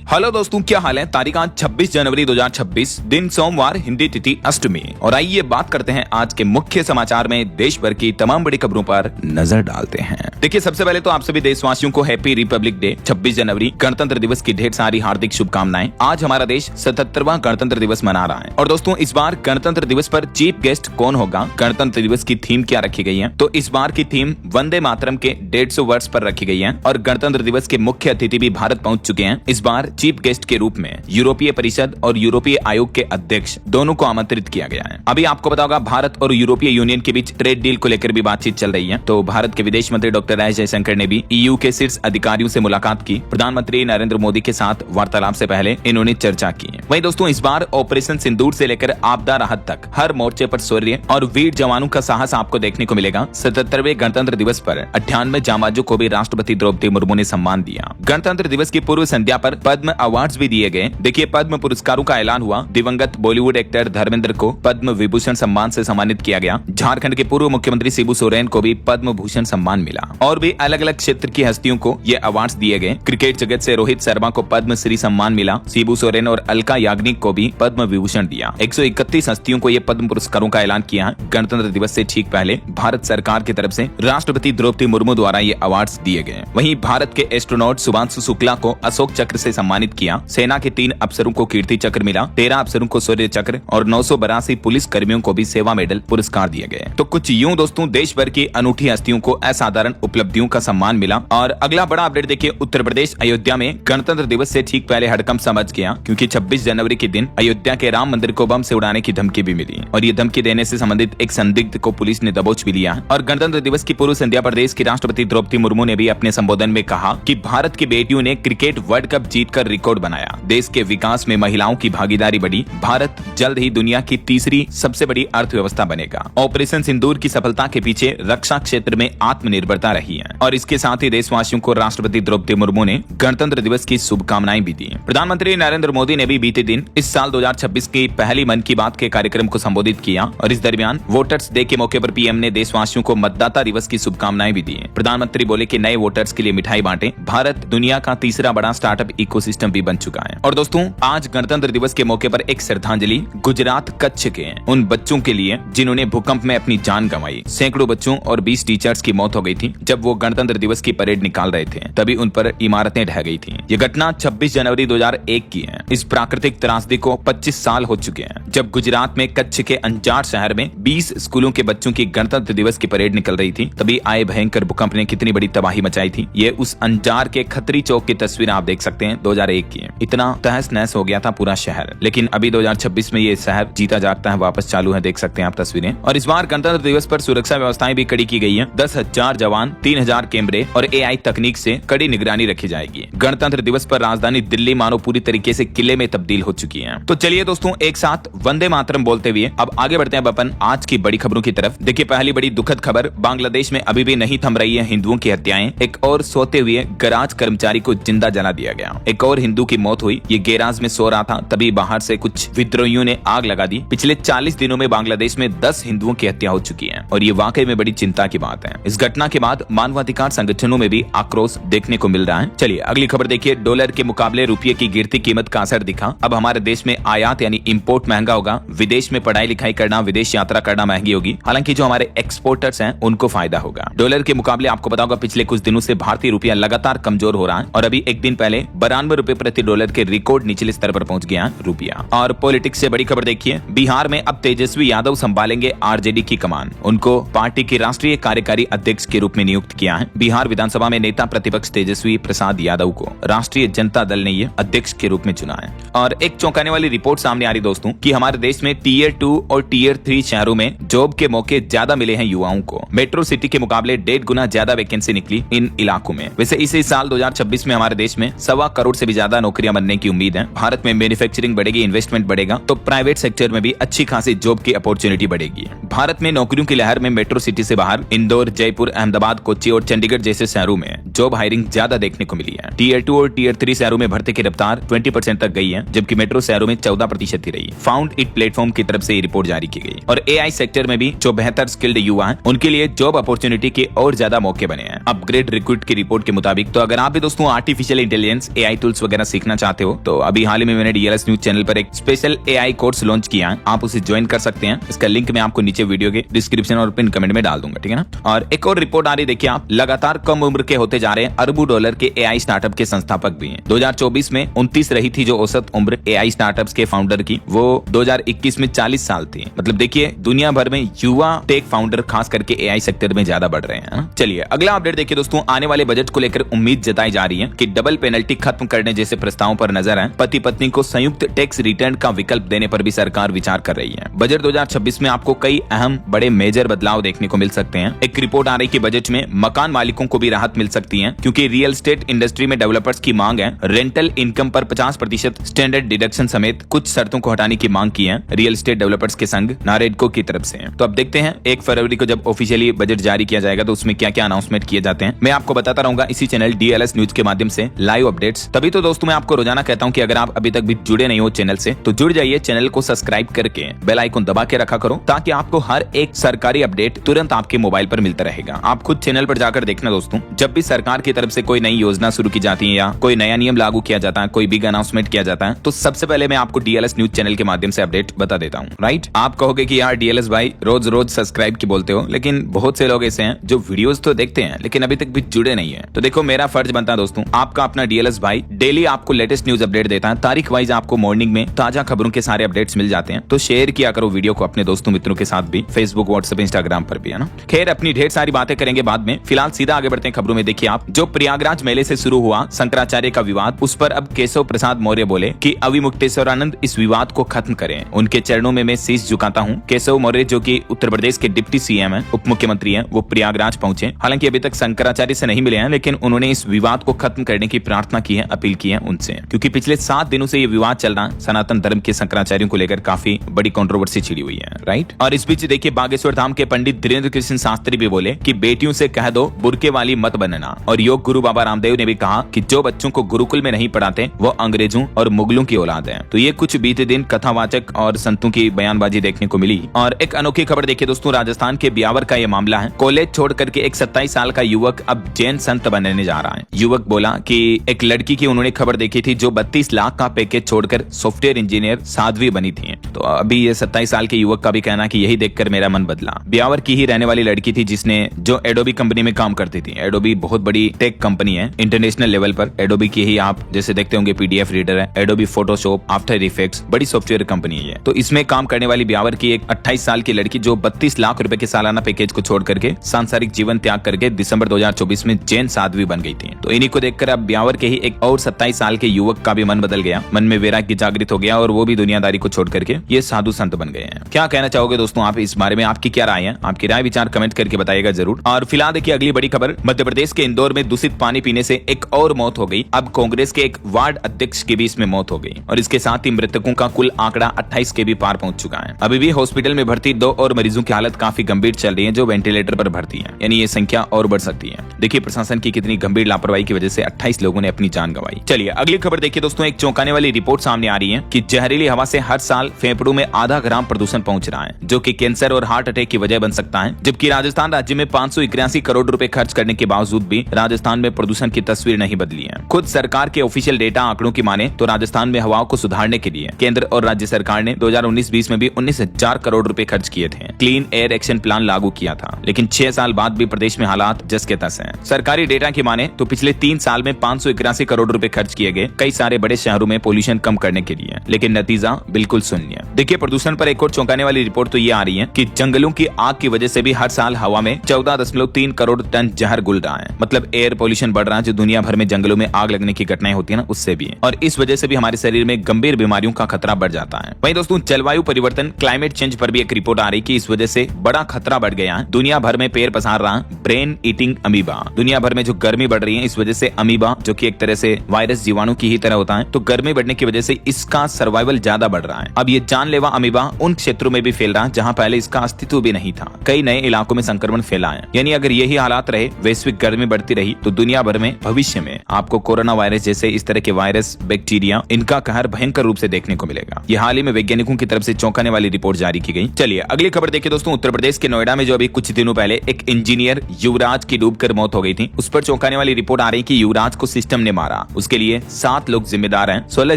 Hello दोस्तों, क्या हाल है। तारीख आज 26 जनवरी 2026, दिन सोमवार, हिंदी तिथि अष्टमी। और आइए बात करते हैं आज के मुख्य समाचार में देश भर की तमाम बड़ी खबरों पर नजर डालते हैं। देखिए, सबसे पहले तो आप सभी देशवासियों को हैप्पी रिपब्लिक डे, 26 जनवरी गणतंत्र दिवस की ढेर सारी हार्दिक शुभकामनाएं। आज हमारा देश 77वां गणतंत्र दिवस मना रहा है। और दोस्तों, इस बार गणतंत्र दिवस पर चीफ गेस्ट कौन होगा, गणतंत्र दिवस की थीम क्या रखी गई है, तो इस बार की थीम वंदे मातरम के 150 वर्ष पर रखी गई है। और गणतंत्र दिवस के मुख्य अतिथि भी भारत पहुंच चुके हैं। इस बार चीफ गेस्ट के रूप में यूरोपीय परिषद और यूरोपीय आयोग के अध्यक्ष दोनों को आमंत्रित किया गया है। अभी आपको पता होगा, भारत और यूरोपीय यूनियन के बीच ट्रेड डील को लेकर भी बातचीत चल रही है। तो भारत के विदेश मंत्री डॉक्टर एस जयशंकर ने भी ईयू के शीर्ष अधिकारियों से मुलाकात की। प्रधानमंत्री नरेंद्र मोदी के साथ वार्तालाप से पहले इन्होंने चर्चा की। वहीं दोस्तों, इस बार ऑपरेशन सिंदूर से लेकर आपदा राहत तक हर मोर्चे पर शौर्य और वीर जवानों का साहस आपको देखने को मिलेगा। 77वें गणतंत्र दिवस पर 98 जांबाजों को भी राष्ट्रपति द्रौपदी मुर्मू ने सम्मान दिया। गणतंत्र दिवस की पूर्व संध्या पर पद्म अवार्ड्स भी दिए गए। देखिए, पद्म पुरस्कारों का ऐलान हुआ। दिवंगत बॉलीवुड एक्टर धर्मेंद्र को पद्म विभूषण सम्मान से सम्मानित किया गया। झारखंड के पूर्व मुख्यमंत्री शिबू सोरेन को भी पद्म भूषण सम्मान मिला। और भी अलग अलग क्षेत्र की हस्तियों को ये अवार्ड्स दिए गए। क्रिकेट जगत से रोहित शर्मा को पद्मश्री सम्मान मिला। शिबू सोरेन और अलका याग्निक को भी पद्म विभूषण दिया। 131 हस्तियों को ये पद्म पुरस्कारों का ऐलान किया है। गणतंत्र दिवस से ठीक पहले भारत सरकार की तरफ से राष्ट्रपति द्रौपदी मुर्मू द्वारा ये अवार्ड्स दिए गए। वहीं भारत के एस्ट्रोनॉट शुभांशु शुक्ला को अशोक चक्र से सम्मानित किया। सेना के 3 अफसरों को कीर्ति चक्र मिला। 13 अफसरों को शौर्य चक्र और 982 पुलिस कर्मियों को भी सेवा मेडल पुरस्कार दिए गए। तो कुछ यूं दोस्तों, देश भर की अनूठी हस्तियों को असाधारण उपलब्धियों का सम्मान मिला। और अगला बड़ा अपडेट देखिए, उत्तर प्रदेश अयोध्या में गणतंत्र दिवस से ठीक पहले हड़कंप समझ गया, क्योंकि 26 जनवरी के दिन अयोध्या के राम मंदिर को बम से उड़ाने की धमकी भी मिली। और ये धमकी देने से संबंधित एक संदिग्ध को पुलिस ने दबोच भी लिया। और गणतंत्र दिवस की पूर्व संध्या पर देश की राष्ट्रपति द्रौपदी मुर्मू ने भी अपने संबोधन में कहा कि भारत की बेटियों ने क्रिकेट वर्ल्ड कप जीतकर रिकॉर्ड बनाया। देश के विकास में महिलाओं की भागीदारी बढ़ी। भारत जल्द ही दुनिया की तीसरी सबसे बड़ी अर्थव्यवस्था बनेगा। ऑपरेशन सिंदूर की सफलता के पीछे रक्षा क्षेत्र में आत्मनिर्भरता रही है। और इसके साथ ही देशवासियों को राष्ट्रपति द्रौपदी मुर्मू ने गणतंत्र दिवस की शुभकामनाएं भी दी। प्रधानमंत्री नरेंद्र मोदी ने भी बीते दिन इस साल 2026 की पहली मन की बात के कार्यक्रम को संबोधित किया। और इस दरमियान वोटर्स डे के मौके पर पीएम ने देशवासियों को मतदाता दिवस की शुभकामनाएं भी दी। प्रधानमंत्री बोले कि नए वोटर्स के लिए मिठाई बांटे। भारत दुनिया का तीसरा बड़ा स्टार्टअप इकोसिस्टम भी बन चुका है। और दोस्तों, आज गणतंत्र दिवस के मौके पर एक श्रद्धांजलि गुजरात कच्छ के उन बच्चों के लिए जिन्होंने भूकंप में अपनी जान गंवाई। सैकड़ों बच्चों और 20 टीचर्स की मौत हो गई थी जब वो गणतंत्र दिवस की परेड निकाल रहे थे। तभी उन पर इमारतें ढह गई थी। ये घटना 26 जनवरी 2001 की है। इस प्राकृतिक त्रासदी को 25 साल हो चुके हैं, जब गुजरात में कच्छ के अंजार शहर में 20 स्कूलों के बच्चों की गणतंत्र दिवस की परेड निकल रही थी। तभी आए भयंकर भूकंप ने कितनी बड़ी तबाही मचाई थी। ये उस अंजार के खत्री चौक की तस्वीर आप देख सकते हैं, 2001 की। इतना तहस नहस हो गया था पूरा शहर। लेकिन अभी 2026 में ये शहर जीता जागता है, वापस चालू है, देख सकते हैं आप तस्वीरें। और इस बार गणतंत्र दिवस पर सुरक्षा व्यवस्थाएं भी कड़ी की गई है। 10,000 जवान, 3,000 कैमरे और एआई तकनीक से कड़ी निगरानी रखी जाएगी। गणतंत्र दिवस पर राजधानी दिल्ली मानो पूरी तरीके से किले में तब्दील हो चुकी है। तो चलिए दोस्तों, एक साथ वंदे मातरम बोलते हुए अब आगे बढ़ते हैं अपन आज की बड़ी खबरों की तरफ। देखिए, पहली बड़ी दुखद खबर, बांग्लादेश में अभी भी नहीं थम रही है हिंदुओं की हत्याएं। एक और सोते हुए गैराज कर्मचारी को जिंदा जला दिया गया। एक और हिंदू की मौत हुई। ये गैराज में सो रहा था, तभी बाहर से कुछ विद्रोहियों ने आग लगा दी। पिछले 40 दिनों में बांग्लादेश में 10 हिंदुओं की हत्या हो चुकी है। और ये वाकई में बड़ी चिंता की बात है। इस घटना के बाद मानवाधिकार संगठनों में भी आक्रोश देखने को मिल रहा है। चलिए अगली खबर देखिए, डॉलर के मुकाबले रुपये की गिरती कीमत का असर दिखा। अब हमारे देश में आयात यानी इंपोर्ट महंगा होगा। विदेश में पढ़ाई लिखाई करना, विदेश यात्रा करना महंगी होगी। हालांकि जो हमारे एक्सपोर्टर्स हैं उनको फायदा होगा। डॉलर के मुकाबले आपको पता होगा, पिछले कुछ दिनों से भारतीय रुपया लगातार कमजोर हो रहा है। और अभी एक दिन पहले 92 रुपए प्रति डॉलर के रिकॉर्ड निचले स्तर पर पहुंच गया रुपया। और पॉलिटिक्स से बड़ी खबर देखिए, बिहार में अब तेजस्वी यादव संभालेंगे आरजेडी की कमान। उनको पार्टी के राष्ट्रीय कार्यकारी अध्यक्ष के रूप में नियुक्त किया है। बिहार विधानसभा में नेता प्रतिपक्ष तेजस्वी प्रसाद यादव को राष्ट्रीय जनता दल ने ये अध्यक्ष के रूप में चुना है। और एक चौंकाने वाली रिपोर्ट सामने आ रही दोस्तों कि हमारे देश में टीयर 2 और टीयर 3 शहरों में जॉब के मौके ज्यादा मिले हैं युवाओं को। मेट्रो सिटी के मुकाबले 1.5 गुना ज्यादा वैकेंसी निकली इन इलाकों में। वैसे इसी साल 2026 में हमारे देश में 1.25 करोड़ से भी ज्यादा नौकरियां बनने की उम्मीद है। भारत में मैन्युफैक्चरिंग बढ़ेगी, इन्वेस्टमेंट बढ़ेगा, तो प्राइवेट सेक्टर में भी अच्छी खासी जॉब की अपॉर्चुनिटी बढ़ेगी। भारत में नौकरियों की लहर में मेट्रो सिटी से बाहर इंदौर, जयपुर, अहमदाबाद, कोच्चि और चंडीगढ़ जैसे शहरों में जॉब हायरिंग ज्यादा देखने को मिली है। टीयर 2 और टीयर 3 शहरों में भर्ती की रफ्तार 20% तक गई है, जबकि मेट्रो शहरों में 14% ही रही। फाउंड इट प्लेटफॉर्म की तरफ से ये रिपोर्ट जारी की गई। और एआई सेक्टर में भी जो बेहतर स्किल्ड युवा हैं उनके लिए जॉब अपॉर्चुनिटी के और ज्यादा मौके बने हैं। अपग्रेड रिक्रूट की रिपोर्ट के मुताबिक तो अगर आप भी दोस्तों आर्टिफिशियल इंटेलिजेंस, एआई टूल्स वगैरह सीखना सीखना चाहते हो तो अभी हाल ही में मैंने डीएलएस न्यूज चैनल पर एक स्पेशल एआई कोर्स लॉन्च किया है, आप उसे ज्वाइन कर सकते हैं। इसका लिंक मैं आपको नीचे वीडियो के डिस्क्रिप्शन और पिन कमेंट में डाल दूंगा, ठीक है ना। और एक और रिपोर्ट आ रही, देखिए आप, लगातार कम उम्र के होते जा रहे हैं अरबों डॉलर के एआई स्टार्टअप के संस्थापक भी हैं। 2024 में 29 रही थी जो औसत उम्र एआई स्टार्टअप्स के फाउंडर की, वो 2021 में 40 साल थी। मतलब देखिए दुनिया भर में युवा टेक फाउंडर खास करके एआई सेक्टर में ज्यादा बढ़ रहे हैं। चलिए अगला अपडेट देखिए दोस्तों, आने वाले बजट को लेकर उम्मीद जताई जा रही है कि डबल पेनल्टी खत्म करने जैसे प्रस्तावों पर नजर है। पति पत्नी को संयुक्त टैक्स रिटर्न का विकल्प देने पर भी सरकार विचार कर रही है। बजट 2026 में आपको कई अहम बड़े मेजर बदलाव देखने को मिल सकते हैं। एक रिपोर्ट आ रही कि बजट में मकान मालिकों को भी राहत मिल सकती है, क्योंकि रियल एस्टेट इंडस्ट्री में डेवलपर्स की मांग है। रेंटल इनकम पर 50% स्टैंडर्ड डिडक्शन समेत कुछ शर्तों को हटाने की मांग की है रियल एस्टेट डेवलपर्स के संघ नारेडको की तरफ से। तो अब देखते हैं 1 फरवरी को जब ऑफिशियली बजट जारी किया जाएगा तो उसमें क्या क्या अनाउंसमेंट किए जाते हैं, मैं आपको बताता रहूंगा इसी चैनल डीएलएस न्यूज के माध्यम से लाइव अपडेट्स। तभी तो दोस्तों मैं आपको रोजाना कहता हूं कि अगर आप अभी तक भी जुड़े नहीं हो चैनल से तो जुड़ जाइए, चैनल को सब्सक्राइब करके बेल आइकन दबा के रखा करो ताकि आपको हर एक सरकारी अपडेट तुरंत आपके मोबाइल पर मिलता रहेगा। आप खुद चैनल पर जाकर देखना दोस्तों, जब भी सरकार की तरफ से कोई नई योजना शुरू की जाती है या कोई नया नियम लागू किया जाता है, कोई बिग अनाउंसमेंट किया जाता है, तो सबसे पहले मैं आपको डीएलएस न्यूज चैनल के माध्यम से अपडेट बता देता हूँ, राइट। आप कहोगे कि यार डीएलएस भाई रोज रोज सब्सक्राइब की बोलते हो, लेकिन बहुत से लोग ऐसे हैं जो वीडियोस तो देखते हैं लेकिन अभी तक भी जुड़े नहीं है। तो देखो मेरा फर्ज बनता है दोस्तों, आपका अपना डीएलएस भाई डेली आपको लेटेस्ट न्यूज अपडेट देता है, तारीख वाइज आपको मॉर्निंग में ताजा खबरों के सारे अपडेट्स मिल जाते हैं। तो शेयर किया करो वीडियो को अपने दोस्तों मित्रों के साथ भी, फेसबुक व्हाट्सएप इंस्टाग्राम पर भी, है ना। खैर अपनी ढेर सारी बातें करेंगे बाद में, फिलहाल सीधा आगे बढ़ते हैं खबरों में। देखिए आप, जो प्रयागराज मेले से शुरू हुआ शंकराचार्य का विवाद, उस पर अब केशव प्रसाद मौर्य बोले कि अविमुक्तेश्वरानंद इस विवाद को खत्म करें, उनके चरणों में मैं शीश झुकाता हूं। केशव मौर्य जो कि उत्तर प्रदेश के डिप्टी सीएम है, उप मुख्यमंत्री हैं, वो प्रयागराज पहुंचे। हालांकि अभी तक शंकराचार्य से नहीं मिले हैं, लेकिन उन्होंने इस विवाद को खत्म करने की प्रार्थना की है, अपील की है उनसे, क्योंकि पिछले 7 दिनों से ये विवाद चल रहा है। सनातन धर्म के शंकराचार्यों को लेकर काफी बड़ी कंट्रोवर्सी छिड़ी हुई है, राइट। और इस बीच देखिए बागेश्वर धाम के पंडित धीरेन्द्र कृष्ण शास्त्री भी बोले कि बेटियों से कह दो बुरके वाली मत बनना। और योग गुरु बाबा रामदेव ने भी कहा कि जो बच्चों को गुरुकुल में नहीं पढ़ाते वो अंग्रेजों और मुगलों की औलाद है। तो ये कुछ बीते दिन कथावाचक और संतों की बयानबाजी देखने को मिली। और एक अनोखी खबर देखिए दोस्तों, राजस्थान के ब्यावर का ये मामला है। कॉलेज छोड़ करके एक 27 साल का युवक अब जैन संत बनने जा रहा है। युवक बोला कि एक लड़की की उन्होंने खबर देखी थी जो 32 लाख का पैकेज छोड़कर सॉफ्टवेयर इंजीनियर साध्वी बनी थी। तो अभी ये 27 साल के युवक का भी कहना कि यही देखकर मेरा मन बदला। ब्यावर की ही रहने वाली लड़की थी जिसने जो एडोबी कंपनी में काम करती थी। एडोबी बहुत बड़ी टेक कंपनी है इंटरनेशनल लेवल पर। एडोबी की ही आप जैसे देखते होंगे पीडीएफ रीडर है, एडोबी फोटोशॉप, आफ्टर इफेक्ट्स, बड़ी सॉफ्टवेयर कंपनी है। तो इसमें काम करने वाली ब्यावर की एक 28 साल की लड़की जो 32 लाख रुपए के सालाना पैकेज को छोड़ करके सांसारिक जीवन त्याग करके दिसंबर 2024 में जैन साध्वी बन गई थी। तो इन्हीं को देखकर अब ब्यावर के ही एक और 27 साल के युवक का भी मन बदल गया, मन में वैराग्य जागृत हो गया और वो भी दुनियादारी को छोड़ करके ये साधु संत बन गए हैं। क्या कहना चाहोगे दोस्तों आप इस बारे में, आपकी क्या राय है? आपकी राय विचार कमेंट करके बताइएगा जरूर। और फिलहाल देखिए अगली बड़ी खबर, मध्य प्रदेश के इंदौर में दूषित पानी पीने से एक और मौत हो गई। अब कांग्रेस के एक वार्ड अध्यक्ष की भी इसमें मौत हो गई और इसके साथ ही मृतकों का कुल आंकड़ा 28 के भी पार पहुंच चुका है। अभी भी हॉस्पिटल में भर्ती 2 और मरीजों की हालत काफी गंभीर चल रही है जो वेंटिलेटर पर भर्ती है, यानी ये संख्या और बढ़ सकती है। देखिए प्रशासन की कितनी गंभीर लापरवाही की वजह से 28 लोगों ने अपनी जान गंवाई। चलिए अगली खबर देखिए दोस्तों, एक चौंकाने वाली रिपोर्ट सामने आ रही है कि जहरीली हवा से हर साल फेफड़ों में आधा ग्राम प्रदूषण पहुंच रहा है, जो कि कैंसर और हार्ट अटैक की वजह बन सकता है। जबकि राजस्थान राज्य में 581 करोड़ रुपए खर्च करने के बावजूद भी राजस्थान में प्रदूषण की तस्वीर नहीं बदली है। खुद सरकार के ऑफिशियल डेटा आंकड़ों की माने तो राजस्थान में हवाओं को सुधारने के लिए केंद्र और राज्य सरकार ने 2019-20 में भी 19,000 करोड़ रुपए खर्च किए थे। क्लीन एयर एक्शन प्लान लागू किया था, लेकिन 6 साल बाद भी प्रदेश में हालात जस के तस हैं। सरकारी डेटा की माने तो पिछले 3 साल में 581 करोड़ रुपए खर्च किए गए कई सारे बड़े शहरों में पोल्यूशन कम करने के लिए, लेकिन नतीजा बिल्कुल शून्य। देखिए प्रदूषण पर एक और चौंकाने वाली रिपोर्ट तो ये आ रही है कि जंगलों की आग की वजह से भी हर साल हवा में 14.3 करोड़ टन जहर घुल रहा है। मतलब एयर पोल्यूशन बढ़ रहा है, जो दुनिया भर में जंगलों में आग लगने की घटनाएं होती है ना, उससे भी है। और इस वजह से भी हमारे शरीर में गंभीर बीमारियों का खतरा बढ़ जाता है। वहीं दोस्तों जलवायु परिवर्तन क्लाइमेट चेंज पर भी एक रिपोर्ट आ रही कि इस वजह से बड़ा खतरा बढ़ गया है। दुनिया भर में पैर पसार रहा ब्रेन ईटिंग अमीबा। दुनिया भर में जो गर्मी बढ़ रही है इस वजह से अमीबा, जो कि एक तरह से वायरस जीवाणु की ही तरह होता है, तो गर्मी बढ़ने की वजह से इसका सर्वाइवल ज्यादा बढ़ रहा है। अब ये जानलेवा अमीबा उन क्षेत्रों में भी फैल रहा है जहां पहले इसका अस्तित्व भी नहीं था। कई नए इलाकों में संक्रमण फैला है। यानी अगर यही हालात रहे, वैश्विक गर्मी बढ़ती रही, तो दुनिया भर में भविष्य में आपको कोरोना वायरस जैसे इस तरह के वायरस, बैक्टीरिया, इनका कहर भयंकर रूप से देखने को मिलेगा। ये हाल ही में वैज्ञानिकों की तरफ से चौंकाने वाली रिपोर्ट जारी की गई। चलिए अगली खबर देखिए दोस्तों, उत्तर प्रदेश के नोएडा में जो अभी कुछ दिनों पहले एक इंजीनियर युवराज की डूबकर मौत हो गई थी, उस पर चौंकाने वाली रिपोर्ट आ रही कि युवराज को सिस्टम ने मारा, उसके लिए 7 लोग जिम्मेदार हैं। 16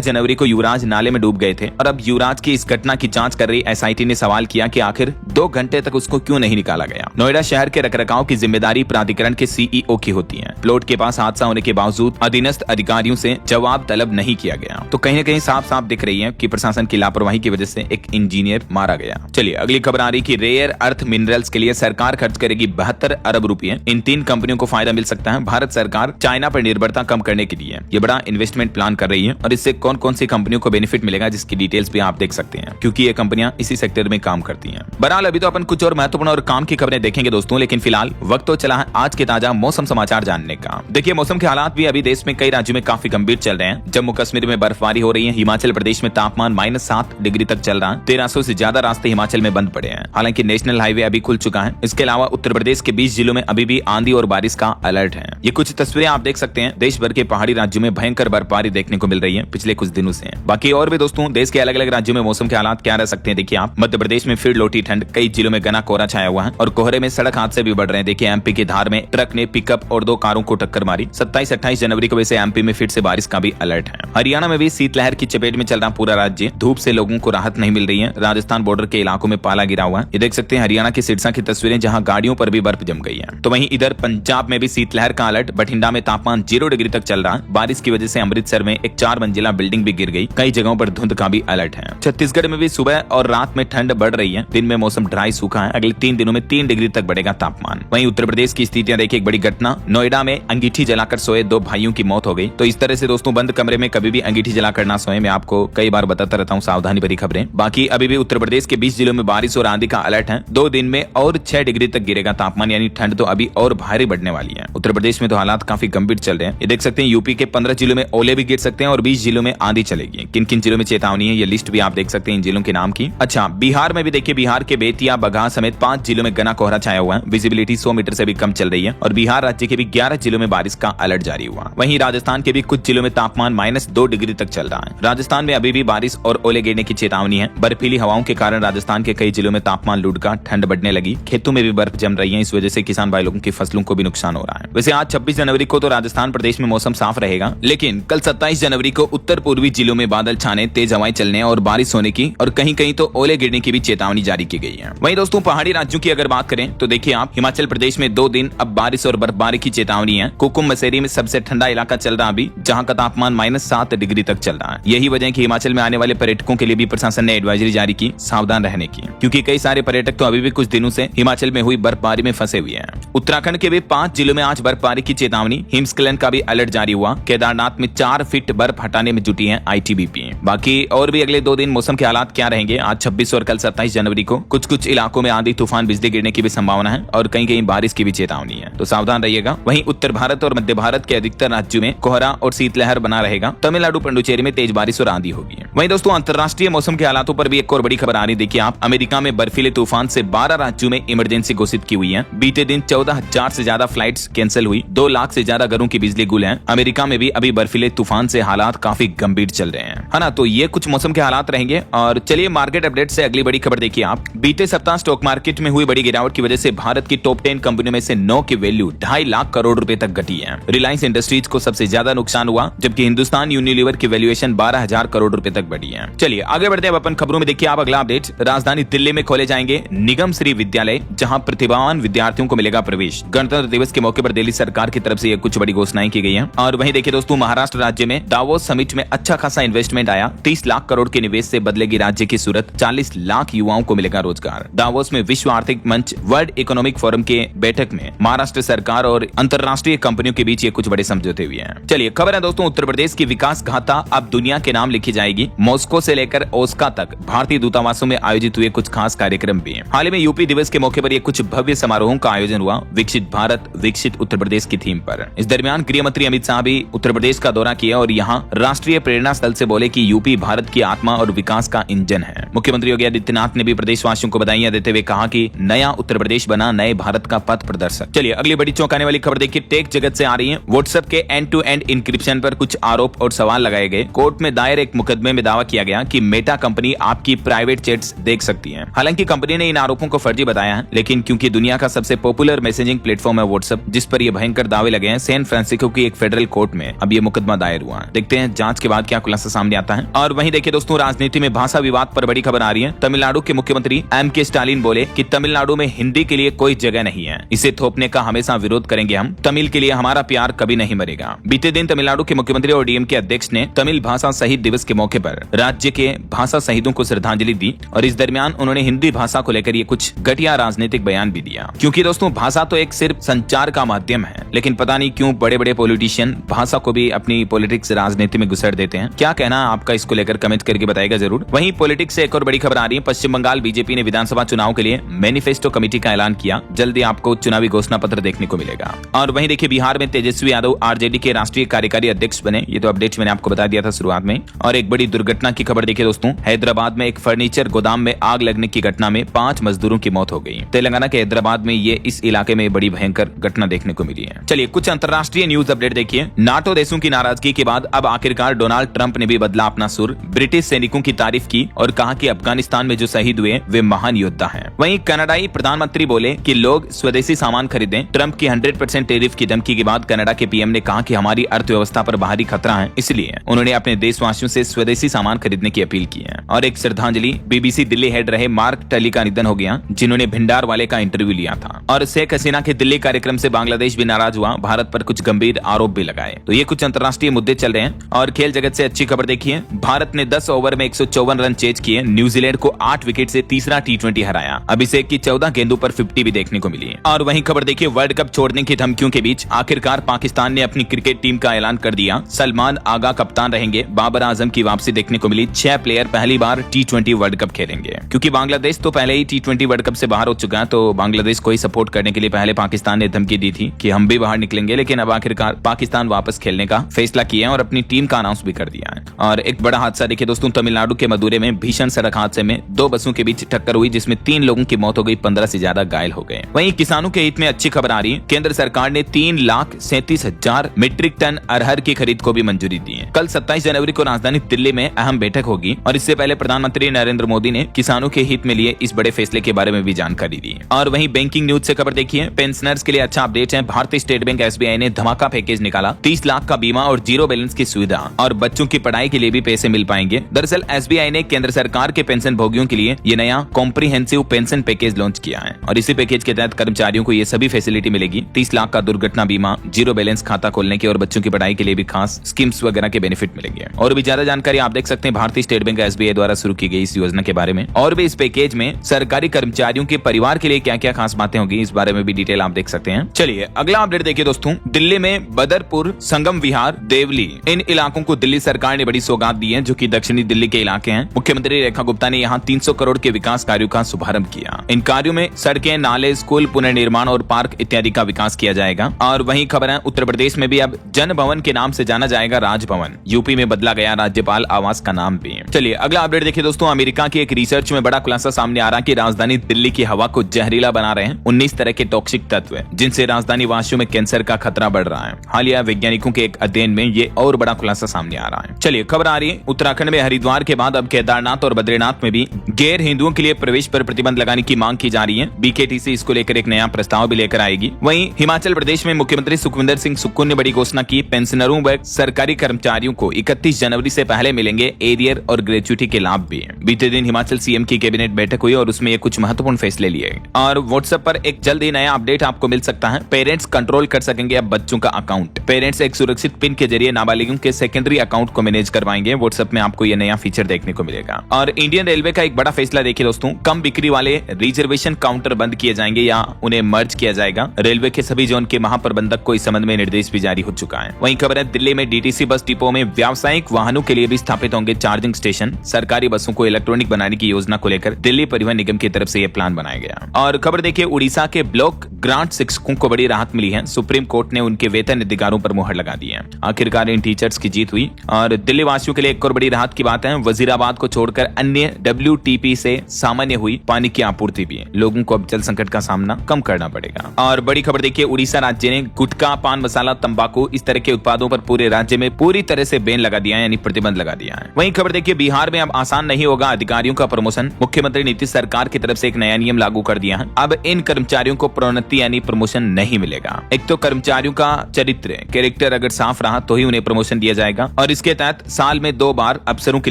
जनवरी को युवराज नाले में डूब गए थे और अब युवराज की इस घटना की जांच कर रही एसआईटी ने सवाल किया कि आखिर 2 घंटे तक उसको क्यों नहीं निकाला गया। नोएडा शहर के रखरखाव की जिम्मेदारी प्राधिकरण के सीईओ की होती है। प्लॉट के पास हादसा होने के बावजूद अधीनस्थ अधिकारियों से जवाब तलब नहीं किया गया, तो कहीं न कहीं साफ साफ दिख रही है कि प्रशासन की लापरवाही की वजह से एक इंजीनियर मारा गया। चलिए अगली खबर आ रही कि रेयर अर्थ मिनरल्स के लिए सरकार खर्च करेगी 72 अरब रुपए। इन 3 कंपनियों को फायदा मिल सकता है। भारत सरकार चाइना पर निर्भरता कम करने के लिए ये बड़ा इन्वेस्टमेंट प्लान कर रही है और इससे कौन कौन सी कंपनियों को बेनिफिट मिलेगा जिसकी डिटेल्स भी आप देख सकते हैं, क्योंकि ये कंपनियां इसी सेक्टर में काम करती हैं। बहरहाल अभी तो अपन कुछ और महत्वपूर्ण और काम की खबरें देखेंगे दोस्तों, लेकिन फिलहाल वक्त तो चला है आज के ताजा मौसम समाचार जानने का। देखिए मौसम के हालात भी अभी देश में कई राज्यों में काफी गंभीर चल रहे हैं। जम्मू कश्मीर में बर्फबारी हो रही है। हिमाचल प्रदेश में तापमान -7 डिग्री तक चल रहा है। 1300 से ज्यादा रास्ते हिमाचल में बंद पड़े हैं। हालांकि नेशनल हाईवे अभी खुल चुका है। इसके अलावा उत्तर प्रदेश के 20 जिलों में अभी भी आंधी और बारिश का अलर्ट है। ये कुछ तस्वीरें आप देख सकते हैं। देश भर के पहाड़ी राज्यों में भयंकर बर्फबारी देखने को मिल रही है पिछले कुछ दिनों से। बाकी और भी दोस्तों देश के अलग अलग राज्यों में मौसम के हालात क्या रह सकते हैं देखिए आप। मध्य प्रदेश में फिर लौटी ठंड। कई जिलों में घना कोहरा छाया हुआ है और कोहरे में सड़क हादसे भी बढ़ रहे हैं। देखिए एमपी के धार में ट्रक ने पिकअप और 2 कारों को टक्कर मारी। 27-28 जनवरी को वैसे एमपी में फिर से बारिश का भी अलर्ट है। हरियाणा में भी शीतलहर की चपेट में चल रहा पूरा राज्य। धूप से लोगों को राहत नहीं मिल रही है। राजस्थान बॉर्डर के इलाकों में पाला गिरा हुआ है। ये देख सकते हैं हरियाणा की सिरसा की तस्वीरें, जहां गाड़ियों पर भी बर्फ जम गई है। तो वहीं इधर पंजाब में भी शीतलहर का अलर्ट। बठिंडा में तापमान 0 डिग्री तक चल रहा है। बारिश की वजह से अमृतसर में एक 4 मंजिला बिल्डिंग भी गिर गई। कई जगहों पर धुंध का भी अलर्ट है। छत्तीसगढ़ में भी सुबह और रात में ठंड बढ़ रही है। दिन में मौसम ड्राई सूखा है। अगले 3 दिनों में 3 डिग्री तक बढ़ेगा तापमान। वहीं उत्तर प्रदेश की स्थितियां देखिए, एक बड़ी घटना। नोएडा में अंगीठी जलाकर सोए 2 भाइयों की मौत हो गई। तो इस तरह से दोस्तों बंद कमरे में कभी भी अंगीठी जलाकर ना सोए। मैं आपको कई बार बताता रहता हूँ सावधानी भरी खबरें। बाकी अभी भी उत्तर प्रदेश के 20 जिलों में बारिश और आंधी का अलर्ट है। 2 दिन में और 6 डिग्री तक गिरेगा तापमान, यानी ठंड तो अभी और भारी बढ़ने वाली है। उत्तर प्रदेश में तो हालात काफी गंभीर चल रहे हैं। ये देख सकते हैं यूपी के 15 जिलों में ओले भी गिर सकते हैं और 20 जिलों में आंधी चलेगी। किन किन जिलों में चेतावनी है ये लिस्ट भी आप देख सकते हैं इन जिलों के नाम की। अच्छा, बिहार में भी देखिए, बिहार के बेतिया, बगहा समेत 5 जिलों में घना कोहरा छाया हुआ है। विजिबिलिटी 100 मीटर से भी कम चल रही है और बिहार राज्य के भी 11 जिलों में बारिश का अलर्ट जारी हुआ। वहीं राजस्थान के भी कुछ जिलों में तापमान -2 डिग्री तक चल रहा है। राजस्थान में अभी भी बारिश और ओले गिरने की चेतावनी है। बर्फीली हवाओं के कारण राजस्थान के कई जिलों में तापमान लुढ़का, ठंड बढ़ने लगी। खेतों में भी बर्फ जम रही है। इस वजह से किसान भाई लोगों की फसलों को भी नुकसान हो रहा है। वैसे आज 26 जनवरी को तो राजस्थान प्रदेश में मौसम साफ रहेगा, लेकिन कल 27 जनवरी को उत्तर पूर्वी जिलों में बादल छाने, तेज हवाएं चलने और बारिश होने की और कहीं कहीं तो ओले गिरने की भी चेतावनी जारी की गई है। वहीं दोस्तों पहाड़ी राज्यों की अगर बात करें तो देखिए आप, हिमाचल प्रदेश में 2 दिन अब बारिश और बर्फबारी की चेतावनी है। कुकुम मसेरी में सबसे ठंडा इलाका चल रहा अभी, जहां का तापमान -7 डिग्री तक चल रहा है। यही वजह है कि हिमाचल में आने वाले पर्यटकों के लिए भी प्रशासन ने एडवाइजरी जारी की सावधान रहने की, क्योंकि कई सारे पर्यटक तो अभी भी कुछ दिनों से हिमाचल में हुई बर्फबारी में फंसे हुए हैं। उत्तराखंड के भी 5 जिलों में आज बर्फबारी की चेतावनी। हिमस्खलन का भी अलर्ट जारी हुआ। केदारनाथ में 4 फीट बर्फ हटाने में जुटी है ITBP। बाकी और भी अगले 2 दिन मौसम के हालात क्या रहेंगे, आज 26 और कल 27 जनवरी को कुछ कुछ इलाकों में आंधी तूफान, बिजली गिरने की भी संभावना है और कहीं कहीं बारिश की भी चेतावनी है, तो सावधान रहिएगा। वहीं उत्तर भारत और मध्य भारत के अधिकतर राज्यों में कोहरा और शीतलहर बना रहेगा। तमिलनाडु, पुडुचेरी में तेज बारिश और आंधी होगी। वहीं दोस्तों अंतर्राष्ट्रीय मौसम के हालातों पर भी एक और बड़ी खबर आ रही। देखिए आप, अमेरिका में बर्फीले तूफान से 12 राज्यों में इमरजेंसी घोषित की हुई है। बीते दिन 14,000 से ज्यादा फ्लाइट्स कैंसिल हुई। 2 लाख से ज्यादा घरों की बिजली गुल है। अमेरिका में भी अभी बर्फीले तूफान से हालात काफी गंभीर चल रहे हैं, है ना। तो ये कुछ मौसम के हालात रहेंगे। और चलिए मार्केट अपडेट से अगली बड़ी खबर देखिए आप। बीते सप्ताह स्टॉक मार्केट में हुई बड़ी गिरावट की वजह से भारत की टॉप 10 कंपनियों में से 9 की वैल्यू 2.5 लाख करोड़ रुपए तक घटी है। रिलायंस इंडस्ट्रीज को सबसे ज्यादा नुकसान हुआ, जबकि हिंदुस्तान यूनिलीवर की वैल्यूएशन 12,000 करोड़ रुपए तक बढ़ी है। चलिए आगे बढ़ते हैं अपन खबरों में। देखिए आप अगला अपडेट, राजधानी दिल्ली में खोले जाएंगे निगम श्री विद्यालय, जहां प्रतिभावान विद्यार्थियों को मिलेगा प्रवेश। गणतंत्र दिवस के मौके पर दिल्ली सरकार की तरफ से कुछ बड़ी घोषणाएं की गई हैं। और वहीं देखिए दोस्तों, महाराष्ट्र राज्य में दावोस समिट में अच्छा खासा इन्वेस्टमेंट आया। 30 लाख करोड़ के निवेश से बदलेगी राज्य की सूरत। 40 लाख युवाओं को मिलेगा रोजगार। दावोस में विश्व आर्थिक मंच वर्ल्ड इकोनॉमिक फोरम के बैठक में महाराष्ट्र सरकार और अंतर्राष्ट्रीय कंपनियों के बीच ये कुछ बड़े समझौते हुए हैं। चलिए खबर है दोस्तों, उत्तर प्रदेश की विकास गाथा अब दुनिया के नाम लिखी जाएगी। मॉस्को से लेकर ओस्का तक भारतीय दूतावासों में आयोजित हुए कुछ खास कार्यक्रम भी हैं। हाल ही में यूपी दिवस के मौके पर ये कुछ भव्य समारोहों का आयोजन हुआ, विकसित भारत विकसित उत्तर प्रदेश की थीम पर। इस दरमियान गृह मंत्री अमित शाह भी उत्तर प्रदेश का दौरा किया और यहाँ राष्ट्रीय प्रेरणा स्थल से बोले कि कि यूपी भारत की आत्मा और विकास का इंजन है। मुख्यमंत्री योगी आदित्यनाथ ने भी प्रदेशवासियों को बधाइयां देते हुए कहा कि नया उत्तर प्रदेश बना नए भारत का पथ प्रदर्शक। चलिए अगली बड़ी चौंकाने वाली खबर देखिए, टेक जगत से आ रही है। व्हाट्सएप के एंड टू एंड इंक्रिप्शन पर कुछ आरोप और सवाल लगाए गए। कोर्ट में दायर एक मुकदमे में दावा किया गया कि मेटा कंपनी आपकी प्राइवेट चैट्स देख सकती है। हालांकि कंपनी ने इन आरोपों को फर्जी बताया है, लेकिन क्योंकि दुनिया का सबसे पॉपुलर मैसेजिंग प्लेटफॉर्म है व्हाट्सएप, जिस पर ये भयंकर दावे लगे हैं, सैन फ्रांसिस्को की एक फेडरल कोर्ट में अब ये मुकदमा दायर हुआ है। देखते हैं जांच के बाद क्या खुलासा सामने आता है। और वहीं देखिए दोस्तों, राजनीति में भाषा विवाद पर बड़ी खबर आ रही है। तमिलनाडु के मुख्यमंत्री एम.के. स्टालिन बोले कि तमिलनाडु में हिंदी के लिए कोई जगह नहीं है, इसे थोपने का हमेशा विरोध करेंगे हम। तमिल के लिए हमारा प्यार कभी नहीं मरेगा। बीते दिन तमिलनाडु के मुख्यमंत्री और डीएम के अध्यक्ष ने तमिल भाषा शहीद दिवस के मौके पर राज्य के भाषा शहीदों को श्रद्धांजलि दी और इस दरमियान उन्होंने हिंदी भाषा को लेकर ये कुछ घटिया राजनीतिक बयान भी दिया। क्योंकि दोस्तों, भाषा तो एक सिर्फ संचार का माध्यम है, लेकिन पता नहीं क्यों बड़े बड़े पॉलिटिशियन भाषा को भी अपनी पॉलिटिक्स राजनीति में घुसेड़ देते हैं। क्या कहना है आपका इसको लेकर कमेंट करके बताइएगा जरूर। वहीं पॉलिटिक्स से एक और बड़ी खबर आ रही है। पश्चिम बंगाल बीजेपी ने विधानसभा चुनाव के लिए मैनिफेस्टो कमेटी का ऐलान किया। जल्दी आपको चुनावी घोषणा पत्र देखने को मिलेगा। और वहीं देखिए, बिहार में तेजस्वी यादव आरजेडी के राष्ट्रीय कार्यकारी अध्यक्ष बने। ये तो अपडेट मैंने आपको बता दिया था शुरुआत में। और एक बड़ी दुर्घटना की खबर देखिए दोस्तों, हैदराबाद में एक फर्नीचर गोदाम में आग लगने की घटना में 5 मजदूरों की मौत हो गई। तेलंगाना के हैदराबाद में ये इस इलाके में बड़ी भयंकर घटना देखने को मिली है। चलिए कुछ अंतर्राष्ट्रीय न्यूज अपडेट देखिए। नाटो देशों की नाराजगी के बाद अब आखिरकार डोनाल्ड ट्रंप ने भी बदला अपना सुर। ब्रिटिश सैनिकों की तारीफ की और कहा कि अफगानिस्तान में जो शहीद हुए वे महान योद्धा हैं। वहीं कनाडाई प्रधानमंत्री बोले कि लोग स्वदेशी सामान खरीदें। ट्रंप की 100% टैरिफ की धमकी के बाद कनाडा के पीएम ने कहा कि हमारी अर्थव्यवस्था पर बाहरी खतरा है, इसलिए उन्होंने अपने देशवासियों से स्वदेशी सामान खरीदने की अपील की है। और एक श्रद्धांजलि, बीबीसी दिल्ली हेड रहे मार्क टली का निधन हो गया, जिन्होंने भिंडारवाले का इंटरव्यू लिया था। और शेख हसीना के दिल्ली कार्यक्रम से बांग्लादेश भी नाराज हुआ, भारत पर कुछ गंभीर आरोप भी लगाए। तो ये कुछ अंतर्राष्ट्रीय मुद्दे चल रहे हैं। और खेल जगत से अच्छी खबर देखिए, भारत ने 10 ओवर में 154 रन चेज किए, न्यूजीलैंड को 8 विकेट से तीसरा टी20 हराया। अभिषेक की 14 गेंदों पर 50 भी देखने को मिली। और वहीं खबर देखिए, वर्ल्ड कप छोड़ने की धमकियों के बीच आखिरकार पाकिस्तान ने अपनी क्रिकेट टीम का ऐलान कर दिया। सलमान आगा कप्तान रहेंगे। बाबर आजम की वापसी देखने को मिली। 6 प्लेयर पहली बार टी20 वर्ल्ड कप खेलेंगे। क्योंकि बांग्लादेश तो पहले ही टी20 वर्ल्ड कप से बाहर हो चुका है, तो बांग्लादेश को ही सपोर्ट करने के लिए पहले पाकिस्तान ने धमकी दी थी कि हम भी बाहर निकलेंगे, लेकिन अब आखिरकार पाकिस्तान वापस खेलने का फैसला किया है और अपनी टीम का अनाउंस भी कर दिया है। और एक बड़ा हादसा देखिए दोस्तों, तमिलनाडु के मदुरै में भीषण सड़क हादसे में 2 बसों के बीच टक्कर हुई, जिसमें 3 लोगों की मौत हो गई, 15 से ज्यादा घायल हो गए। वहीं किसानों के हित में अच्छी खबर आ रही है। केंद्र सरकार ने 3,37,000 मीट्रिक टन अरहर की खरीद को भी मंजूरी दी है। कल 27 जनवरी को राजधानी दिल्ली में अहम बैठक होगी और इससे पहले प्रधानमंत्री नरेंद्र मोदी ने किसानों के हित में लिए इस बड़े फैसले के बारे में भी जानकारी दी। और वहीं बैंकिंग न्यूज से खबर देखिए, पेंशनर्स के लिए अच्छा अपडेट है। भारतीय स्टेट बैंक एसबीआई ने धमाका पैकेज निकाला, 30 लाख का बीमा और 0 बैलेंस की सुविधा, और बच्चों की पढ़ाई के लिए भी पैसे मिल पाएंगे। दरअसल एसबीआई ने केंद्र सरकार के पेंशन भोगियों के लिए ये नया कॉम्प्रिहेंसिव पेंशन पैकेज लॉन्च किया है और इसी पैकेज के तहत कर्मचारियों को ये सभी फैसिलिटी मिलेगी। 30 लाख का दुर्घटना बीमा, 0 बैलेंस खाता खोलने के और बच्चों की पढ़ाई के लिए भी खास स्कीम्स वगैरह के बेनिफिट मिलेंगे। और भी ज्यादा जानकारी आप देख सकते हैं भारतीय स्टेट बैंक एसबीआई द्वारा शुरू की गई इस योजना के बारे में। और भी इस पैकेज में सरकारी कर्मचारियों के परिवार के लिए क्या क्या खास बातें होगी, इस बारे में भी डिटेल आप देख सकते हैं। चलिए अगला अपडेट देखिए दोस्तों, दिल्ली में बदरपुर, संगम विहार, देवली, इन इलाकों को दिल्ली सरकार ने बड़ी सौगात दी है, जो कि दक्षिणी दिल्ली के इलाके हैं। मुख्यमंत्री रेखा गुप्ता ने यहाँ 300 करोड़ के विकास कार्यों का शुभारंभ किया। इन कार्यों में सड़कें, नाले, स्कूल, पुनर्निर्माण और पार्क इत्यादि का विकास किया जाएगा। और वहीं खबर है, उत्तर प्रदेश में भी अब जन भवन के नाम से जाना जाएगा राजभवन। यूपी में बदला गया राज्यपाल आवास का नाम भी। चलिए अगला अपडेट देखिए दोस्तों, अमेरिका की एक रिसर्च में बड़ा खुलासा सामने आ रहा है कि राजधानी दिल्ली की हवा को जहरीला बना रहे हैं 19 तरह के टॉक्सिक तत्व, जिनसे राजधानी वासियों में कैंसर का खतरा बढ़ रहा है। हालिया वैज्ञानिकों के एक अध्ययन में ये और बड़ा खुलासा सामने आ रहा है। चलिए खबर आ रही है, उत्तराखंड में हरिद्वार के बाद अब केदारनाथ और बद्रीनाथ में भी गैर हिंदुओं के लिए प्रवेश पर प्रतिबंध लगाने की मांग की जा रही है। बीकेटीसी इसको लेकर एक नया प्रस्ताव भी लेकर आएगी। वहीं हिमाचल प्रदेश में मुख्यमंत्री सुखविंदर सिंह सुक्खू ने बड़ी घोषणा की, पेंशनरों व सरकारी कर्मचारियों को 31 जनवरी से पहले मिलेंगे एरियर और ग्रेच्युटी के लाभ भी। बीते दिन हिमाचल सीएम की कैबिनेट बैठक हुई और उसमें ये कुछ महत्वपूर्ण फैसले लिए। और व्हाट्सएप पर एक जल्द ही नया अपडेट आपको मिल सकता है। पेरेंट्स कंट्रोल कर सकेंगे अब बच्चों का अकाउंट। पेरेंट्स एक सुरक्षित पिन के जरिए नाबालिगों के सेकेंडरी अकाउंट को मैनेज करवाएंगे। व्हाट्सएप में आपको ये नया फीचर देखने को मिलेगा। और इंडियन रेलवे का एक बड़ा फैसला देखिए दोस्तों, कम बिक्री वाले रिजर्वेशन काउंटर बंद किए जाएंगे या उन्हें मर्ज किया जाएगा। रेलवे के सभी जोन के महाप्रबंधक को इस संबंध में निर्देश भी जारी हो चुका है। वहीं खबर है, दिल्ली में डीटीसी बस डिपो में व्यावसायिक वाहनों के लिए भी स्थापित होंगे चार्जिंग स्टेशन। सरकारी बसों को इलेक्ट्रॉनिक बनाने की योजना को लेकर दिल्ली परिवहन निगम की तरफ से यह प्लान बनाया गया। और खबर देखिए, उड़ीसा के ब्लॉक ग्रांट शिक्षकों को बड़ी राहत मिली है। सुप्रीम कोर्ट ने उनके वेतन अधिकारों पर मुहर लगा दी है। आखिरकार इन टीचर्स की जीत हुई और दिल्ली वासियों प्रदेशवासियों के लिए एक और बड़ी राहत की बात है, वजीराबाद को छोड़कर अन्य WTP से सामान्य हुई पानी की आपूर्ति भी। लोगों को अब जल संकट का सामना कम करना पड़ेगा। और बड़ी खबर देखिए, उड़ीसा राज्य ने गुटखा, पान मसाला, तंबाकू इस तरह के उत्पादों पर पूरे राज्य में पूरी तरह से बैन लगा दिया है, यानी प्रतिबंध लगा दिया है। वहीं खबर देखिए, बिहार में अब आसान नहीं होगा अधिकारियों का प्रमोशन। मुख्यमंत्री नीतीश सरकार की तरफ से एक नया नियम लागू कर दिया है। अब इन कर्मचारियों को प्रोन्नति यानी प्रमोशन नहीं मिलेगा। एक तो कर्मचारियों का कैरेक्टर अगर साफ रहा तो ही उन्हें प्रमोशन दिया जाएगा, और इसके तहत साल में 2 बार अफसरों की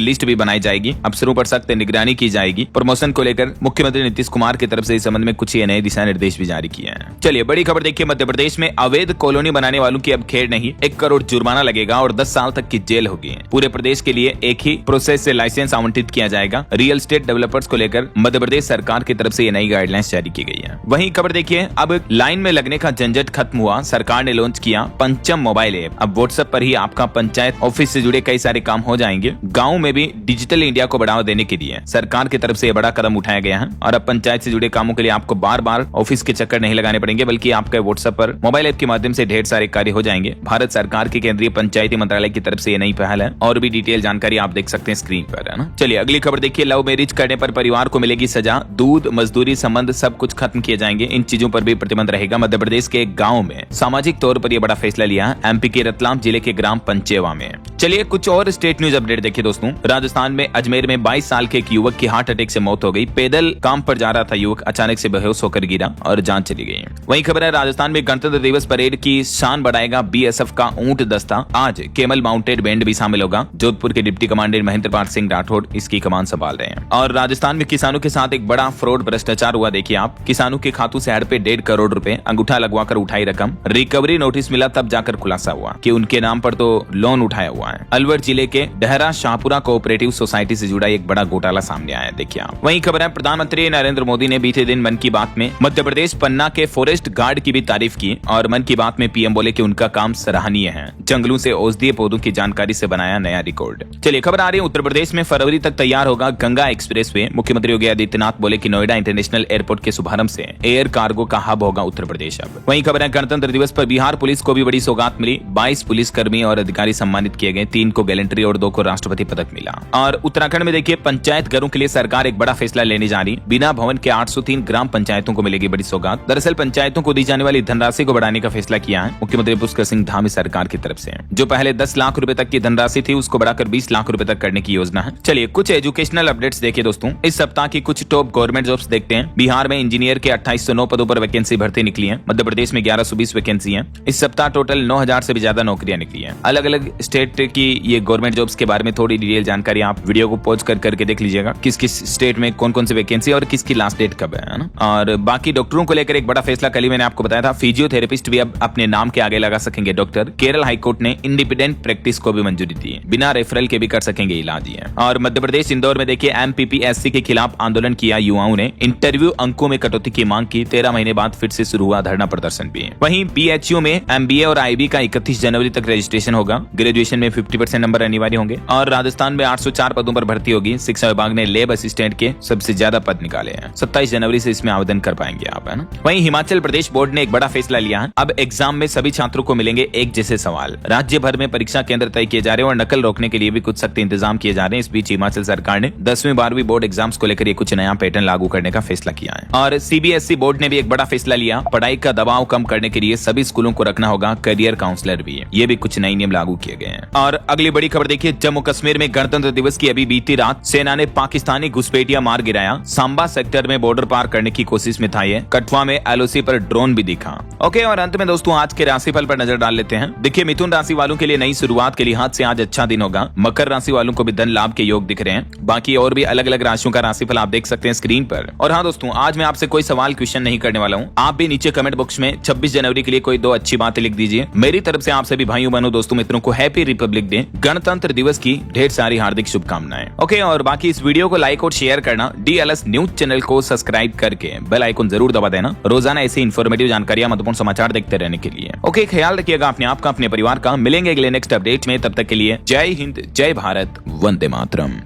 लिस्ट भी बनाई जाएगी। अफसरों पर सख्त निगरानी की जाएगी। प्रमोशन को लेकर मुख्यमंत्री नीतीश कुमार की तरफ से इस संबंध में कुछ नए दिशा निर्देश भी जारी किए हैं। चलिए बड़ी खबर देखिए, मध्य प्रदेश में अवैध कॉलोनी बनाने वालों की अब खेर नहीं, 1 करोड़ जुर्माना लगेगा और 10 साल तक की जेल होगी। पूरे प्रदेश के लिए एक ही प्रोसेस से लाइसेंस आवंटित किया जाएगा। रियल एस्टेट डेवलपर्स को लेकर मध्य प्रदेश सरकार की तरफ से ये नई गाइडलाइंस जारी की गई है। वहीं खबर देखिए, अब लाइन में लगने का झंझट खत्म हुआ। सरकार ने लॉन्च किया पंचम मोबाइल ऐप। अब व्हाट्सएप पर ही आपका पंचायत ऑफिस से जुड़े कई सारे काम हो जाएंगे। गाँव में भी डिजिटल इंडिया को बढ़ावा देने के लिए सरकार की तरफ से यह बड़ा कदम उठाया गया है, और अब पंचायत से जुड़े कामों के लिए आपको बार बार ऑफिस के चक्कर नहीं लगाने पड़ेंगे, बल्कि आपके व्हाट्सएप पर मोबाइल ऐप के माध्यम से ढेर सारे कार्य हो जाएंगे। भारत सरकार के केंद्रीय पंचायती मंत्रालय की तरफ से ये नई पहल है, और भी डिटेल जानकारी आप देख सकते हैं स्क्रीन पर, है ना। चलिए अगली खबर देखिए, लव मैरिज करने पर परिवार को मिलेगी सजा। दूध, मजदूरी संबंध सब कुछ खत्म किए जाएंगे। इन चीजों पर भी प्रतिबंध रहेगा। मध्य प्रदेश के एक गाँव में सामाजिक तौर पर यह बड़ा फैसला लिया है, MP के रतलाम जिले के ग्राम पंचेवा में। चलिए कुछ और स्टेट न्यूज अपडेट देखिए दोस्तों। राजस्थान में अजमेर में 22 साल के एक युवक की हार्ट अटैक से मौत हो गई। पैदल काम पर जा रहा था युवक, अचानक से बेहोश होकर गिरा और जान चली गई। वहीं खबर है, राजस्थान में गणतंत्र दिवस परेड की शान बढ़ाएगा BSF का ऊंट दस्ता। आज केमल माउंटेड बैंड भी शामिल होगा। जोधपुर के डिप्टी कमांडेंट महेंद्र पाल सिंह राठौड़ इसकी कमान संभाल रहे हैं। और राजस्थान में किसानों के साथ एक बड़ा फ्रॉड भ्रष्टाचार हुआ। देखिए आप, किसानों के खातों से हड़ पे 1.5 करोड़ रुपए अंगूठा लगवाकर उठाई रकम। रिकवरी नोटिस मिला तब जाकर खुलासा हुआ कि उनके नाम पर तो लोन उठाया हुआ है। अलवर जिले के डहरा शाहपुरा कोऑपरेटिव सोसाइटी से जुड़ा एक बड़ा घोटाला सामने आया। देखिए आप। वहीं खबर है, प्रधानमंत्री नरेंद्र मोदी ने बीते दिन मन की बात में मध्य प्रदेश पन्ना के फॉरेस्ट गार्ड की भी तारीफ की, और मन की बात में PM बोले कि उनका काम सराहनीय है। जंगलों से औषधीय पौधों की जानकारी से बनाया नया रिकॉर्ड। चलिए खबर आ रही है, उत्तर प्रदेश में फरवरी तक तैयार होगा गंगा एक्सप्रेसवे। मुख्यमंत्री योगी आदित्यनाथ बोले कि नोएडा इंटरनेशनल एयरपोर्ट के शुभारंभ से एयर कार्गो का हब होगा उत्तर प्रदेश। अब वहीं खबर है, गणतंत्र दिवस पर बिहार पुलिस को भी बड़ी सौगात मिली। 22 पुलिसकर्मी और अधिकारी सम्मानित किए गए, 3 को गैलेंट्री और 2 को राष्ट्रपति पदक मिला। और उत्तराखंड में देखिए, पंचायत घरों के लिए सरकार एक बड़ा फैसला लेने जा रही। बिना भवन के 803 ग्राम पंचायतों को मिलेगी बड़ी सौगात। दरअसल पंचायतों को दी जाने वाली धनराशि को बढ़ाने का फैसला किया है मुख्यमंत्री पुष्कर सिंह धामी सरकार की तरफ से। जो पहले 10 लाख रुपए तक की धनराशि थी, उसको बढ़ाकर 20 लाख रुपए तक करने की योजना है। चलिए कुछ एजुकेशनल अपडेट्स देखिए दोस्तों। इस सप्ताह की कुछ टॉप गवर्नमेंट जॉब्स देखते हैं। बिहार में इंजीनियर के 2809 पदों पर वैकेंसी भर्ती निकली है। मध्य प्रदेश में 1120 वैकेंसी है। इस सप्ताह टोटल 9000 से भी ज्यादा नौकरियां निकली है। अलग अलग स्टेट की ये गवर्नमेंट जॉब्स के बारे में थोड़ी डिटेल जानकारी आप वीडियो को पॉज करके देख लीजिएगा। किस किस स्टेट में कौन कौन सी वैकेंसी और किसकी लास्ट डेट कब है ना। और बाकी डॉक्टरों को लेकर एक बड़ा फैसला कल ही मैंने आपको बताया था। फिजियोथेरेपिस्ट भी अब अपने नाम के आगे लगा सकेंगे डॉक्टर। केरल हाईकोर्ट ने इंडिपेंडेंट प्रैक्टिस को भी मंजूरी दी है, बिना रेफरल के भी कर सकेंगे इलाज। और मध्य प्रदेश इंदौर में देखिए, MPPSC के खिलाफ आंदोलन किया युवाओं ने। इंटरव्यू अंकों में कटौती की मांग की। 13 महीने बाद फिर से शुरू हुआ धरना प्रदर्शन भी। वहीं BHU में MBA और IB का 31 जनवरी तक रजिस्ट्रेशन होगा। ग्रेजुएशन में 50% नंबर अनिवार्य होंगे। और राजस्थान में 804 पदों पर भर्ती होगी। शिक्षा विभाग ने लैब असिस्टेंट के सबसे ज्यादा पद निकाले हैं। 27 जनवरी से इसमें आवेदन कर पाएंगे आप, है ना। वहीं हिमाचल प्रदेश बोर्ड ने एक बड़ा फैसला लिया है। अब एग्जाम में सभी छात्रों को मिलेंगे एक जैसे सवाल। राज्य भर में परीक्षा केंद्र तय किए जा रहे हैं और नकल रोकने के लिए भी कुछ सख्त इंतजाम किए जा रहे हैं। इस बीच हिमाचल सरकार ने 10वीं 12वीं बोर्ड एग्जाम्स को लेकर कुछ नया पैटर्न लागू करने का फैसला किया है। और CBSE बोर्ड ने भी एक बड़ा फैसला लिया। पढ़ाई का दबाव कम करने के लिए सभी स्कूलों को रखना होगा करियर काउंसलर भी। ये भी कुछ नए नियम लागू किए गए हैं। और अगली बड़ी खबर देखिए, जम्मू कश्मीर में गणतंत्र दिवस की अभी बीती रात सेना ने पाकिस्तानी घुसपैठिया मार गिराया। सांबा सेक्टर में बॉर्डर पार करने की कोशिश में था ये। कठुआ में LOC पर ड्रोन भी दिखा। ओके, और अंत में दोस्तों आज के राशिफल पर नजर डाल लेते हैं। देखिए, मिथुन राशि वालों के लिए नई शुरुआत के लिहाज से आज अच्छा दिन होगा। मकर राशि वालों को भी धन लाभ के योग दिख रहे हैं। बाकी और भी अलग अलग राशियों का राशिफल आप देख सकते हैं स्क्रीन पर। और हाँ दोस्तों, आज मैं आपसे कोई सवाल क्वेश्चन नहीं करने वाला हूँ। आप भी नीचे कमेंट बॉक्स में 26 जनवरी के लिए कोई 2 अच्छी बातें लिख दीजिए। मेरी तरफ से आप सभी भाइयों बहनों दोस्तों मित्रों को हैप्पी रिपब्लिक डे, गणतंत्र दिवस की ढेर सारी हार्दिक शुभकामनाएं। ओके, और बाकी इस वीडियो को लाइक और शेयर करना। DLS न्यूज चैनल को सब्सक्राइब करके बेल आइकन जरूर दबा देना, रोजाना ऐसी इन्फॉर्मेटिव जानकारियां, महत्वपूर्ण समाचार देखते रहने के लिए। ओके, ख्याल रखिएगा अपने आप का, अपने परिवार का। मिलेंगे अगले नेक्स्ट अपडेट में, तब तक के लिए जय हिंद, जय भारत, वंदे मातरम।